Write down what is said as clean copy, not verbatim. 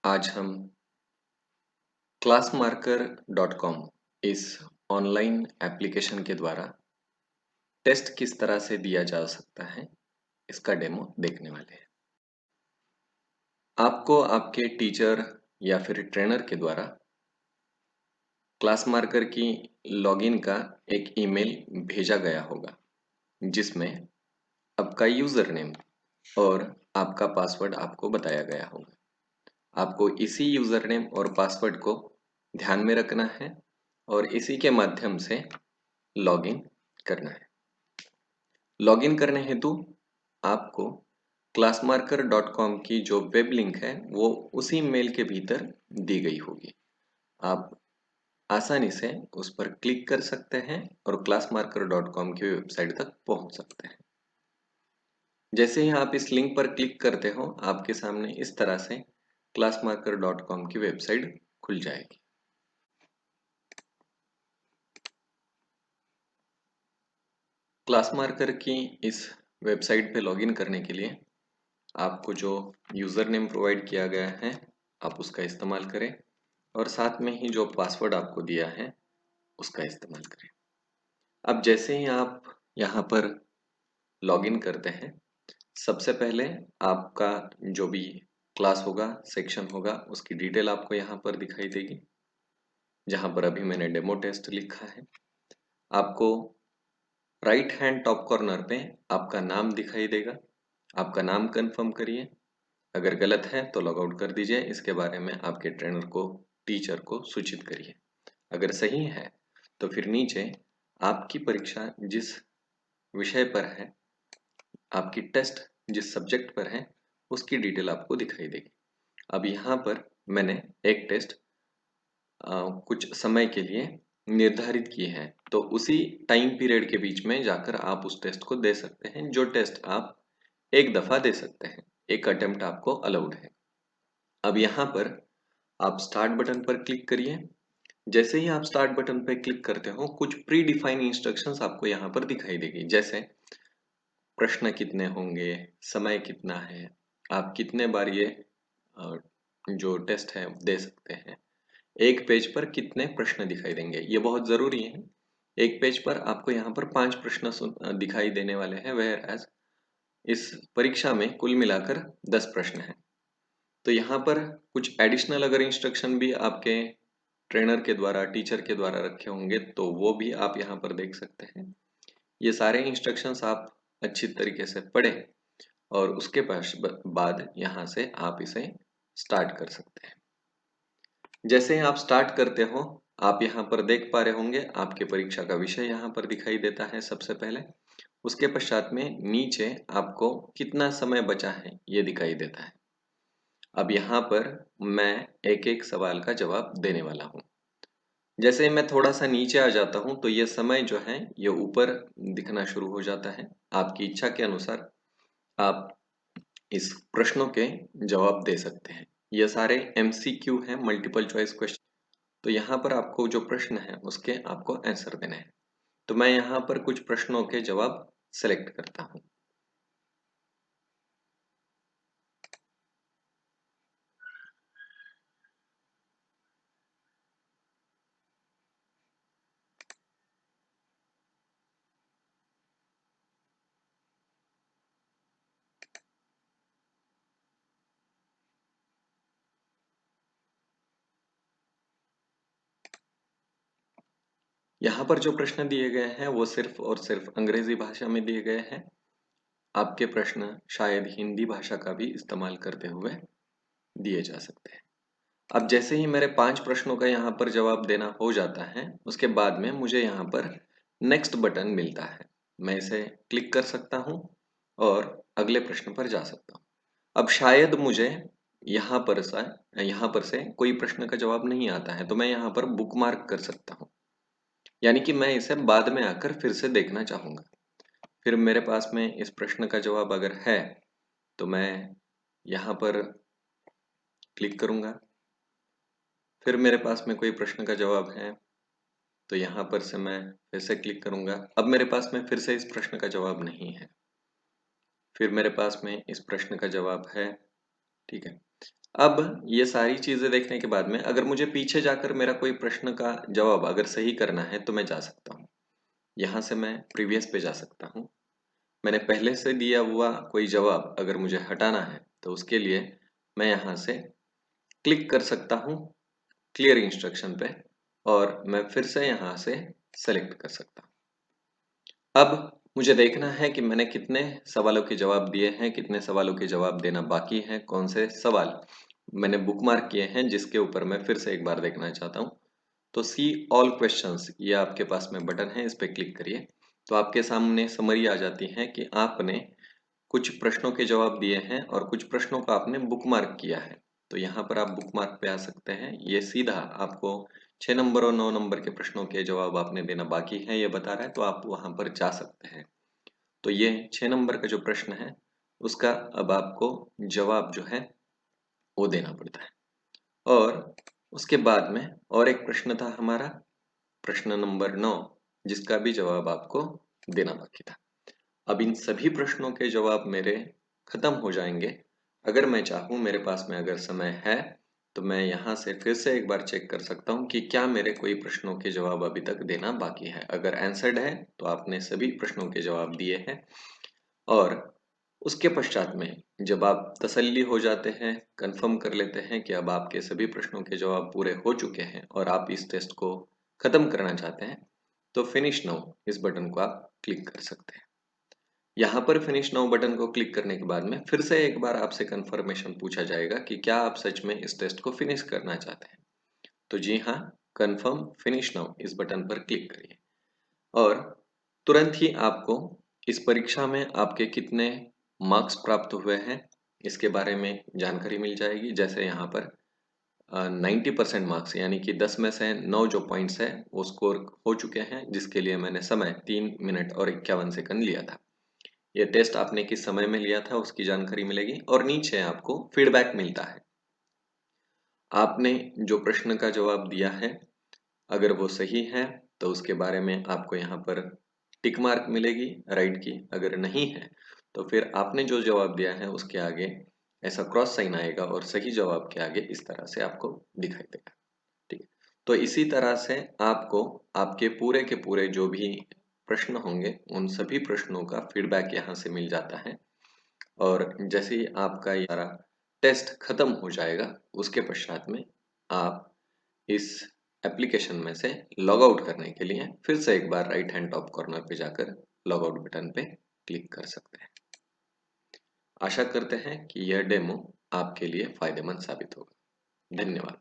आज हम classmarker.com इस ऑनलाइन एप्लीकेशन के द्वारा टेस्ट किस तरह से दिया जा सकता है इसका डेमो देखने वाले हैं। आपको आपके टीचर या फिर ट्रेनर के द्वारा क्लास मार्कर की लॉगिन का एक ईमेल भेजा गया होगा जिसमें आपका यूजर नेम और आपका पासवर्ड आपको बताया गया होगा। आपको इसी यूजर नेम और पासवर्ड को ध्यान में रखना है और इसी के माध्यम से लॉगिन करना है। लॉगिन करने हेतु आपको classmarker.com की जो वेब लिंक है वो उसी मेल के भीतर दी गई होगी। आप आसानी से उस पर क्लिक कर सकते हैं और classmarker.com की वेबसाइट तक पहुंच सकते हैं। जैसे ही आप इस लिंक पर क्लिक करते हो आपके सामने इस तरह से classmarker.com की वेबसाइट खुल जाएगी। क्लास मार्कर की इस वेबसाइट पे लॉगिन करने के लिए आपको जो यूज़र नेम प्रोवाइड किया गया है आप उसका इस्तेमाल करें और साथ में ही जो पासवर्ड आपको दिया है उसका इस्तेमाल करें। अब जैसे ही आप यहाँ पर लॉगिन करते हैं सबसे पहले आपका जो भी क्लास होगा, सेक्शन होगा, उसकी डिटेल आपको यहाँ पर दिखाई देगी। जहाँ पर अभी मैंने डेमो टेस्ट लिखा है आपको राइट हैंड टॉप कॉर्नर पे आपका नाम दिखाई देगा। आपका नाम कंफर्म करिए, अगर गलत है तो लॉग आउट कर दीजिए। इसके बारे में आपके ट्रेनर को, टीचर को सूचित करिए। अगर सही है तो फिर नीचे आपकी परीक्षा जिस विषय पर है, आपकी टेस्ट जिस सब्जेक्ट पर है उसकी डिटेल आपको दिखाई देगी। अब यहाँ पर मैंने एक टेस्ट कुछ समय के लिए निर्धारित की है तो उसी टाइम पीरियड के बीच में जाकर आप उस टेस्ट को दे सकते हैं। जो टेस्ट आप एक दफा दे सकते हैं, एक अटेम्प्ट आपको अलाउड है। अब यहाँ पर आप स्टार्ट बटन पर क्लिक करिए। जैसे ही आप स्टार्ट बटन पर क्लिक करते हो कुछ प्री डिफाइन इंस्ट्रक्शंस आपको यहाँ पर दिखाई देगी, जैसे प्रश्न कितने होंगे, समय कितना है, आप कितने बार ये अ, जो टेस्ट है दे सकते हैं, एक पेज पर कितने प्रश्न दिखाई देंगे, ये बहुत जरूरी है। एक पेज पर आपको यहाँ पर 5 प्रश्न दिखाई देने वाले हैं, वेयर एज इस परीक्षा में कुल मिलाकर 10 प्रश्न हैं। तो यहाँ पर कुछ एडिशनल अगर इंस्ट्रक्शन भी आपके ट्रेनर के द्वारा, टीचर के द्वारा रखे होंगे तो वो भी आप यहाँ पर देख सकते हैं। ये सारे इंस्ट्रक्शंस आप अच्छी तरीके से पढ़ें और उसके बाद यहाँ से आप इसे स्टार्ट कर सकते हैं। जैसे ही आप स्टार्ट करते हो आप यहाँ पर देख पा रहे होंगे आपके परीक्षा का विषय यहाँ पर दिखाई देता है सबसे पहले। उसके पश्चात में नीचे आपको कितना समय बचा है ये दिखाई देता है। अब यहाँ पर मैं एक एक सवाल का जवाब देने वाला हूँ। जैसे ही मैं थोड़ा सा नीचे आ जाता हूँ तो ये समय जो है ये ऊपर दिखना शुरू हो जाता है। आपकी इच्छा के अनुसार आप इस प्रश्नों के जवाब दे सकते हैं। ये सारे MCQ हैं, मल्टीपल चॉइस क्वेश्चन। तो यहाँ पर आपको जो प्रश्न है उसके आपको आंसर देने हैं। तो मैं यहाँ पर कुछ प्रश्नों के जवाब सेलेक्ट करता हूँ। यहाँ पर जो प्रश्न दिए गए हैं वो सिर्फ और सिर्फ अंग्रेजी भाषा में दिए गए हैं। आपके प्रश्न शायद हिंदी भाषा का भी इस्तेमाल करते हुए दिए जा सकते हैं। अब जैसे ही मेरे 5 प्रश्नों का यहाँ पर जवाब देना हो जाता है उसके बाद में मुझे यहाँ पर नेक्स्ट बटन मिलता है। मैं इसे क्लिक कर सकता हूँ और अगले प्रश्न पर जा सकता हूँ। अब शायद मुझे यहाँ पर से कोई प्रश्न का जवाब नहीं आता है तो मैं यहाँ पर बुकमार्क कर सकता हूँ, यानी कि मैं इसे बाद में आकर फिर से देखना चाहूंगा। फिर मेरे पास में इस प्रश्न का जवाब अगर है तो मैं यहाँ पर क्लिक करूंगा। फिर मेरे पास में कोई प्रश्न का जवाब है तो यहाँ पर से मैं फिर से क्लिक करूंगा। अब मेरे पास में फिर से इस प्रश्न का जवाब नहीं है, फिर मेरे पास में इस प्रश्न का जवाब है। ठीक है, अब ये सारी चीजें देखने के बाद में अगर मुझे पीछे जाकर मेरा कोई प्रश्न का जवाब अगर सही करना है तो मैं जा सकता हूँ। यहाँ से मैं प्रीवियस पे जा सकता हूँ। मैंने पहले से दिया हुआ कोई जवाब अगर मुझे हटाना है तो उसके लिए मैं यहाँ से क्लिक कर सकता हूँ क्लियर इंस्ट्रक्शन पे और मैं फिर से यहाँ से सेलेक्ट कर सकता हूँ। अब मुझे देखना है कि मैंने कितने सवालों के जवाब दिए हैं, कितने सवालों के जवाब देना बाकी है, कौन से सवाल मैंने बुकमार्क किए हैं जिसके ऊपर मैं फिर से एक बार देखना चाहता हूँ। तो सी ऑल क्वेश्चंस ये आपके पास में बटन है, इस पर क्लिक करिए तो आपके सामने समरी आ जाती है कि आपने कुछ प्रश्नों के जवाब दिए हैं और कुछ प्रश्नों को आपने बुकमार्क किया है। तो यहाँ पर आप बुकमार्क पे आ सकते हैं। ये सीधा आपको 6 नंबर और 9 नंबर के प्रश्नों के जवाब आपने देना बाकी है ये बता रहा है, तो आप वहां पर जा सकते हैं। तो ये 6 नंबर का जो प्रश्न है उसका अब आपको जवाब जो है वो देना पड़ता है। और उसके बाद में और एक प्रश्न था हमारा, प्रश्न नंबर 9, जिसका भी जवाब आपको देना बाकी था। अब इन सभी प्रश्नों के जवाब मेरे खत्म हो जाएंगे। अगर मैं चाहूँ, मेरे पास में अगर समय है, तो मैं यहाँ से फिर से एक बार चेक कर सकता हूँ कि क्या मेरे कोई प्रश्नों के जवाब अभी तक देना बाकी है। अगर आंसर्ड है तो आपने सभी प्रश्नों के जवाब दिए हैं। और उसके पश्चात में जब आप तसल्ली हो जाते हैं, कंफर्म कर लेते हैं कि अब आपके सभी प्रश्नों के जवाब पूरे हो चुके हैं और आप इस टेस्ट को खत्म करना चाहते हैं, तो फिनिश नाउ इस बटन को आप क्लिक कर सकते हैं। यहाँ पर फिनिश नाउ बटन को क्लिक करने के बाद में फिर से एक बार आपसे कंफर्मेशन पूछा जाएगा कि क्या आप सच में इस टेस्ट को फिनिश करना चाहते हैं। तो जी हाँ, कंफर्म फिनिश नाउ इस बटन पर क्लिक करिए और तुरंत ही आपको इस परीक्षा में आपके कितने मार्क्स प्राप्त हुए हैं इसके बारे में जानकारी मिल जाएगी। जैसे यहाँ पर 90% मार्क्स यानी कि 10 में से 9 जो पॉइंट्स है वो स्कोर हो चुके हैं, जिसके लिए मैंने समय 3 मिनट और 51 सेकंड लिया था। ये टेस्ट आपने किस समय में लिया था उसकी जानकारी मिलेगी और नीचे आपको फीडबैक मिलता है। आपने जो प्रश्न का जवाब दिया है अगर वो सही है तो उसके बारे में आपको यहाँ पर टिक मार्क मिलेगी राइट की। अगर नहीं है तो फिर आपने जो जवाब दिया है उसके आगे ऐसा क्रॉस साइन आएगा और सही जवाब के आगे इस तरह से आपको दिखाई देगा। ठीक है, तो इसी तरह से आपको आपके पूरे के पूरे जो भी प्रश्न होंगे उन सभी प्रश्नों का फीडबैक यहाँ से मिल जाता है। और जैसे ही आपका ये सारा टेस्ट खत्म हो जाएगा उसके पश्चात में आप इस एप्लीकेशन में से लॉग आउट करने के लिए फिर से एक बार राइट हैंड टॉप कॉर्नर पे जाकर लॉग आउट बटन पे क्लिक कर सकते हैं। आशा करते हैं कि यह डेमो आपके लिए फायदेमंद साबित होगा। धन्यवाद।